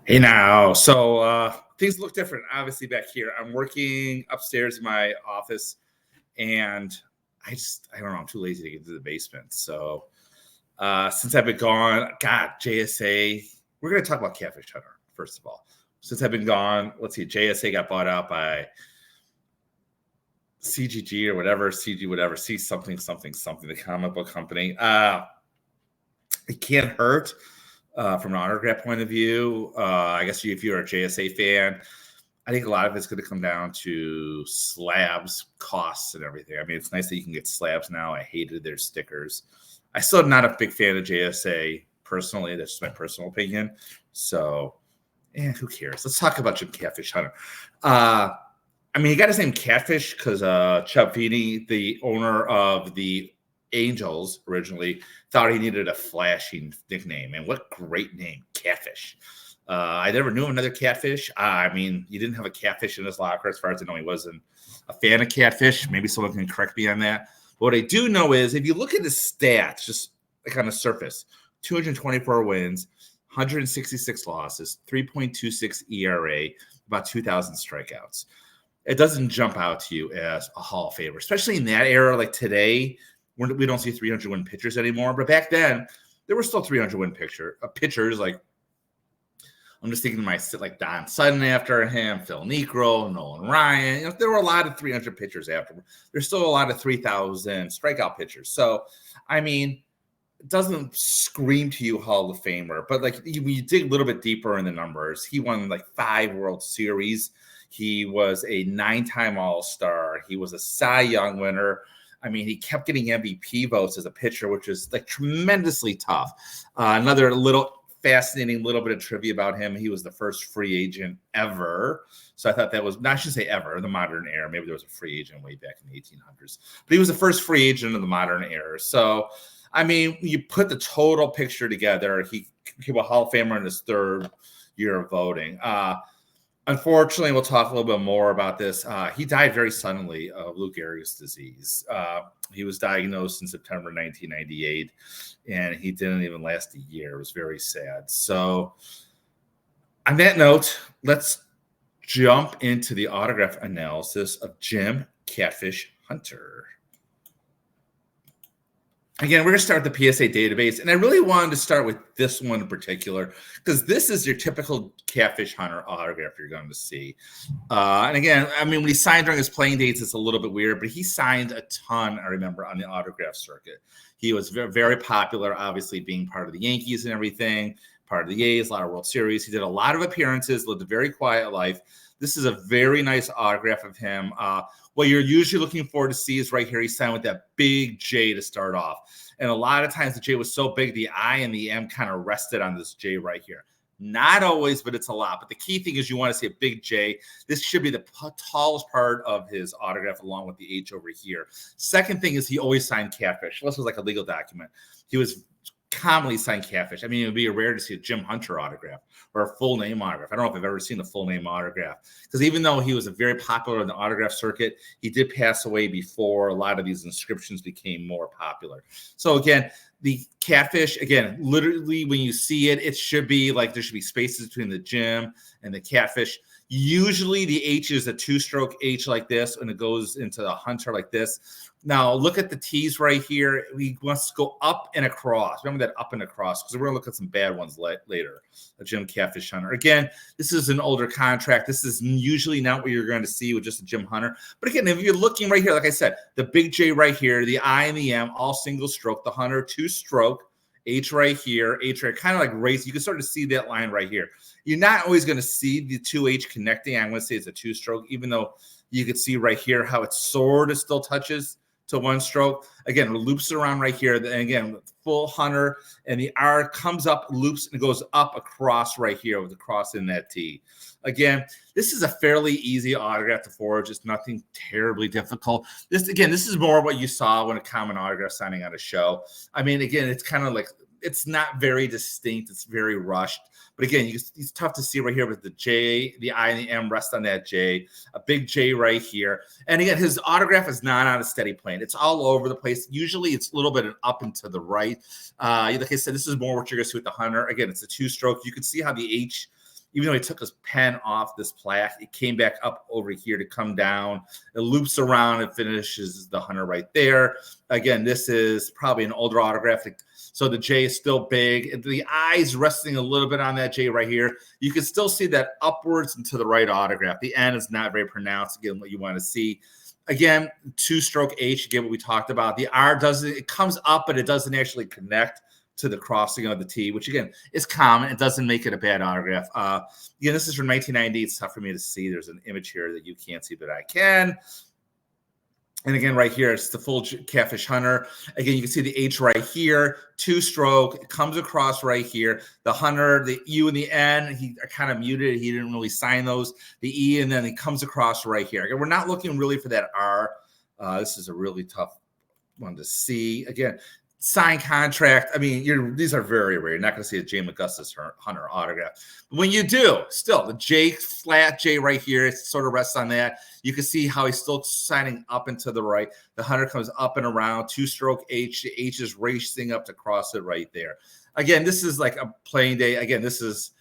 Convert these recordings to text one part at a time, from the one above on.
Hey now, so things look different obviously back here. I'm working upstairs in my office, and I don't know, I'm too lazy to get to the basement. So since I've been gone, God, JSA, we're gonna talk about Catfish Hunter first of all. Since I've been gone, let's see, JSA got bought out by CGG or whatever, CG whatever, C something, the comic book company. It can't hurt from an autograph point of view. I guess if you're a JSA fan, I think a lot of it's going to come down to slabs, costs, and everything. I mean, it's nice that you can get slabs now. I hated their stickers. I still am not a big fan of JSA personally. That's just my personal opinion. So, who cares? Let's talk about Jim Catfish Hunter. I mean, he got his name Catfish because Chubb Feeney, the owner of the Angels originally, thought he needed a flashy nickname. And what great name, Catfish. I never knew another Catfish. I mean, he didn't have a Catfish in his locker. As far as I know, he wasn't a fan of Catfish. Maybe someone can correct me on that. But what I do know is if you look at his stats, just like on the surface, 224 wins, 166 losses, 3.26 ERA, about 2,000 strikeouts. It doesn't jump out to you as a Hall of Famer, especially in that era. Like today, we don't see 300 win pitchers anymore. But back then, there were still 300 win pitchers. Like I'm just thinking like Don Sutton after him, Phil Niekro, Nolan Ryan. There were a lot of 300 pitchers after. There's still a lot of 3,000 strikeout pitchers. So, I mean, it doesn't scream to you Hall of Famer. But like when you dig a little bit deeper in the numbers, he won like 5 World Series. He was a 9-time All-Star. He was a Cy Young winner. I mean, he kept getting MVP votes as a pitcher, which is like tremendously tough. Another little fascinating little bit of trivia about him. He was the first free agent ever. So I thought that was, I should say ever, the modern era. Maybe there was a free agent way back in the 1800s. But he was the first free agent of the modern era. So, I mean, you put the total picture together, he became a Hall of Famer in his 3rd year of voting. Unfortunately, we'll talk a little bit more about this. He died very suddenly of Lou Gehrig's disease. He was diagnosed in September 1998, and he didn't even last a year. It was very sad. So on that note, let's jump into the autograph analysis of Jim Catfish Hunter. Again, we're going to start with the PSA database, and I really wanted to start with this one in particular because this is your typical Catfish Hunter autograph you're going to see. And again, I mean, when he signed during his playing dates, it's a little bit weird, but he signed a ton, I remember, on the autograph circuit. He was very, very popular, obviously being part of the Yankees and everything, part of the A's, a lot of World Series. He did a lot of appearances, lived a very quiet life. This is a very nice autograph of him. What you're usually looking for to see is right here. He signed with that big J to start off. And a lot of times the J was so big, the I and the M kind of rested on this J right here. Not always, but it's a lot. But the key thing is you want to see a big J. This should be the tallest part of his autograph along with the H over here. Second thing is he always signed Catfish. This was like a legal document. He was commonly signed Catfish. I mean, it would be rare to see a Jim Hunter autograph or a full name autograph. I don't know if I've ever seen a full name autograph because even though he was very popular in the autograph circuit, he did pass away before a lot of these inscriptions became more popular. So again, the Catfish, again, literally when you see it, it should be like there should be spaces between the Jim and the Catfish. Usually the H is a 2-stroke H like this, and it goes into the Hunter like this. Now, look at the T's right here. We must go up and across. Remember that up and across because we're going to look at some bad ones later. A Jim Catfish Hunter. Again, this is an older contract. This is usually not what you're going to see with just a Jim Hunter. But again, if you're looking right here, like I said, the big J right here, the I and the M, all single stroke. The Hunter, 2-stroke. H right here, H right, kind of like race. You can sort of see that line right here. You're not always going to see the 2H connecting. I'm going to say it's a 2-stroke, even though you can see right here how it sort of still touches to 1-stroke. Again, it loops around right here. And again, full Hunter, and the R comes up, loops, and goes up across right here with the cross in that T. Again, this is a fairly easy autograph to forge. It's nothing terribly difficult. This is more what you saw when a common autograph signing at a show. I mean, again, it's kind of like, it's not very distinct. It's very rushed. But again, it's tough to see right here with the J, the I, and the M rest on that J. A big J right here. And again, his autograph is not on a steady plane. It's all over the place. Usually it's a little bit up and to the right. Like I said, this is more what you're going to see with the Hunter. Again, it's a 2-stroke. You can see how the H even though he took his pen off this plaque, it came back up over here to come down. It loops around and finishes the Hunter right there. Again, this is probably an older autograph. So the J is still big. The eye's resting a little bit on that J right here. You can still see that upwards and to the right autograph. The N is not very pronounced. Again, what you want to see. Again, two-stroke H, again, what we talked about. The R doesn't, it comes up, but it doesn't actually connect to the crossing of the T, which again is common. It doesn't make it a bad autograph. Again, this is from 1990. It's tough for me to see. There's an image here that you can't see, but I can. And again, right here, it's the full Catfish Hunter. Again, you can see the H right here, two-stroke. It comes across right here. The Hunter, the U and the N, he are kind of muted. He didn't really sign those. The E, and then it comes across right here. Again, we're not looking really for that R. This is a really tough one to see. Again, signed contract. I mean, these are very rare. You're not going to see a J. McGustis Hunter autograph. But when you do, still, the J, flat J right here, it sort of rests on that. You can see how he's still signing up and to the right. The Hunter comes up and around, two-stroke H. The H is racing up to cross it right there. Again, this is like a playing day. Again, this is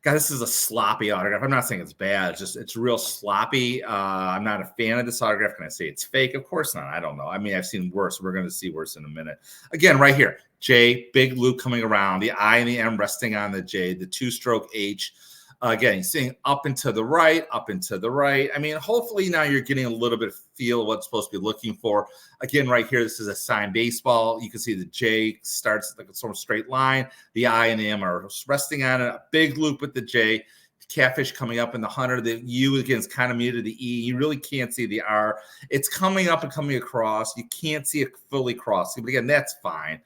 a sloppy autograph. I'm not saying it's bad. It's real sloppy. I'm not a fan of this autograph. Can I say it's fake? Of course not. I don't know. I mean, I've seen worse. We're going to see worse in a minute. Again, right here, J, big loop coming around. The I and the M resting on the J. The two-stroke H. Again, you're seeing up and to the right, up and to the right. I mean, hopefully now you're getting a little bit of feel of what's supposed to be looking for. Again, right here, this is a signed baseball. You can see the J starts like a sort of straight line. The I and the M are resting on it. A big loop with the J. Catfish coming up in the Hunter. The U, again, is kind of muted. The E, you really can't see the R. It's coming up and coming across. You can't see it fully crossing. But again, that's fine.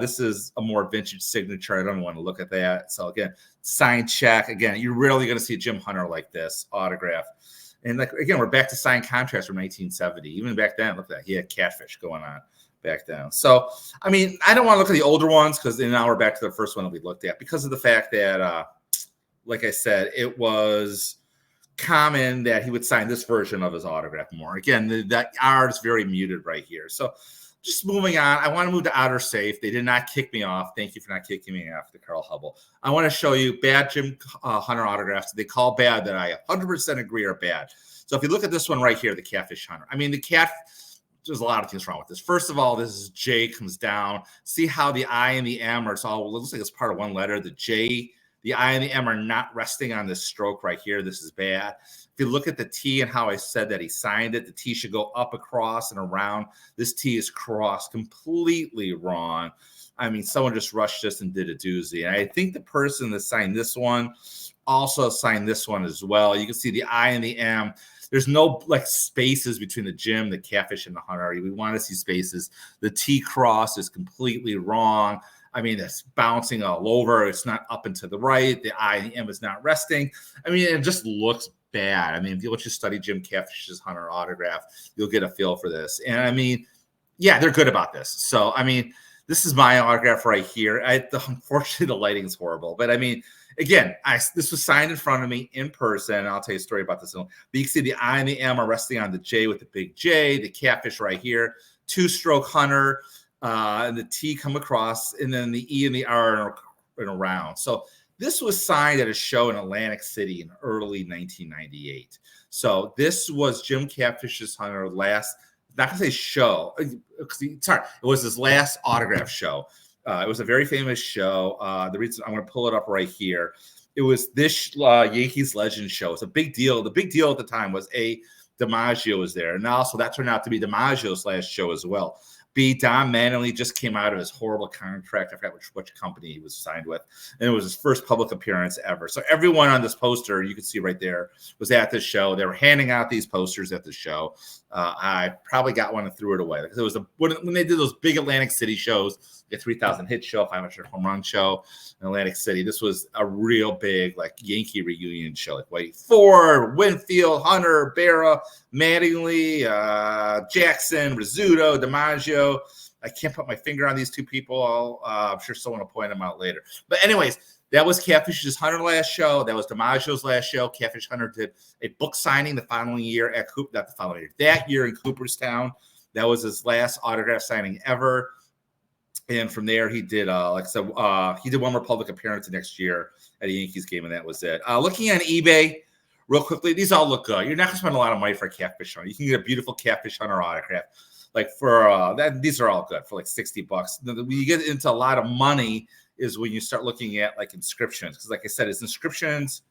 This is a more vintage signature. I don't want to look at that. So again, signed check. Again, you're rarely going to see a Jim Hunter like this autograph. And like again, we're back to signed contracts from 1970. Even back then, look at that. He had Catfish going on back then. So, I mean, I don't want to look at the older ones because now we're back to the first one that we looked at because of the fact that, like I said, it was common that he would sign this version of his autograph more. Again, that R is very muted right here. So just moving on, I want to move to Outer Safe. They did not kick me off. Thank you for not kicking me off, the Carl Hubble. I want to show you bad Jim Hunter autographs. They call bad that I 100% agree are bad. So if you look at this one right here, the Catfish Hunter. I mean, there's a lot of things wrong with this. First of all, this is J comes down. See how the I and the M are, it looks like it's part of one letter. The J, the I and the M are not resting on this stroke right here. This is bad. If you look at the T and how I said that he signed it, the T should go up across and around. This T is crossed completely wrong. I mean, someone just rushed this and did a doozy. And I think the person that signed this one also signed this one as well. You can see the I and the M. There's no like spaces between the Jim, the Catfish, and the Hunter. We want to see spaces. The T cross is completely wrong. I mean, it's bouncing all over. It's not up and to the right. The I and the M is not resting. I mean, it just looks bad. I mean, if you let you study Jim Catfish's Hunter autograph, you'll get a feel for this. And I mean, yeah, they're good about this. So, I mean, this is my autograph right here. Unfortunately, the lighting is horrible. But I mean, again, this was signed in front of me in person. I'll tell you a story about this. But you can see the I and the M are resting on the J with the big J, the Catfish right here, two-stroke Hunter, and the T come across, and then the E and the R are around. So this was signed at a show in Atlantic City in early 1998. So this was Jim Catfish's Hunter last, not going to say show, sorry, it was his last autograph show. It was a very famous show. The reason I'm going to pull it up right here, it was this Yankees Legends show. It's a big deal. The big deal at the time was DiMaggio was there, and also that turned out to be DiMaggio's last show as well. Don Mattingly just came out of his horrible contract. I forgot which company he was signed with. And it was his first public appearance ever. So everyone on this poster, you can see right there, was at this show. They were handing out these posters at the show. I probably got one and threw it away. Because it was when they did those big Atlantic City shows, the 3,000 hit show, 500 home run show in Atlantic City. This was a real big like Yankee reunion show. Like Whitey Ford, Winfield, Hunter, Berra, Mattingly, Jackson, Rizzuto, DiMaggio. I can't put my finger on these two people. I'm sure someone will point them out later. But anyways, that was Catfish's Hunter last show. That was DiMaggio's last show. Catfish Hunter did a book signing the following year at that year in Cooperstown. That was his last autograph signing ever. And from there, he did, like I said, he did one more public appearance next year at a Yankees game, and that was it. Looking on eBay real quickly, these all look good. You're not going to spend a lot of money for a Catfish Hunter. You can get a beautiful Catfish Hunter autograph. Like for these are all good for like $60. When you get into a lot of money is when you start looking at like inscriptions. Because like I said, it's inscriptions.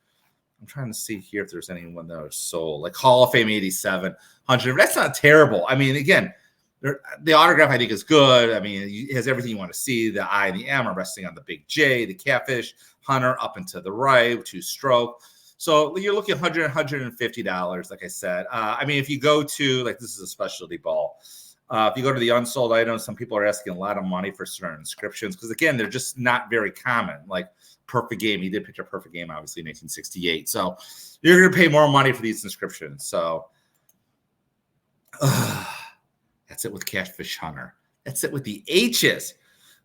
I'm trying to see here if there's anyone that are sold. Like Hall of Fame 87, 100. That's not terrible. I mean, again, the autograph I think is good. I mean, it has everything you want to see. The I and the M are resting on the big J, the Catfish Hunter up and to the right, 2-stroke. So you're looking at $150, like I said. I mean, if you go to, like, this is a specialty ball. If you go to the unsold items, some people are asking a lot of money for certain inscriptions because, again, they're just not very common. Like Perfect Game, he did picture Perfect Game, obviously, in 1968. So you're going to pay more money for these inscriptions. So that's it with Catfish Hunter. That's it with the H's.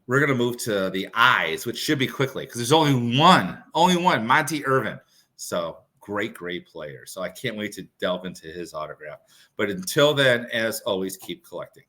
We're going to move to the I's, which should be quickly because there's only one, Monty Irvin. So great player. So I can't wait to delve into his autograph. But until then, as always, keep collecting.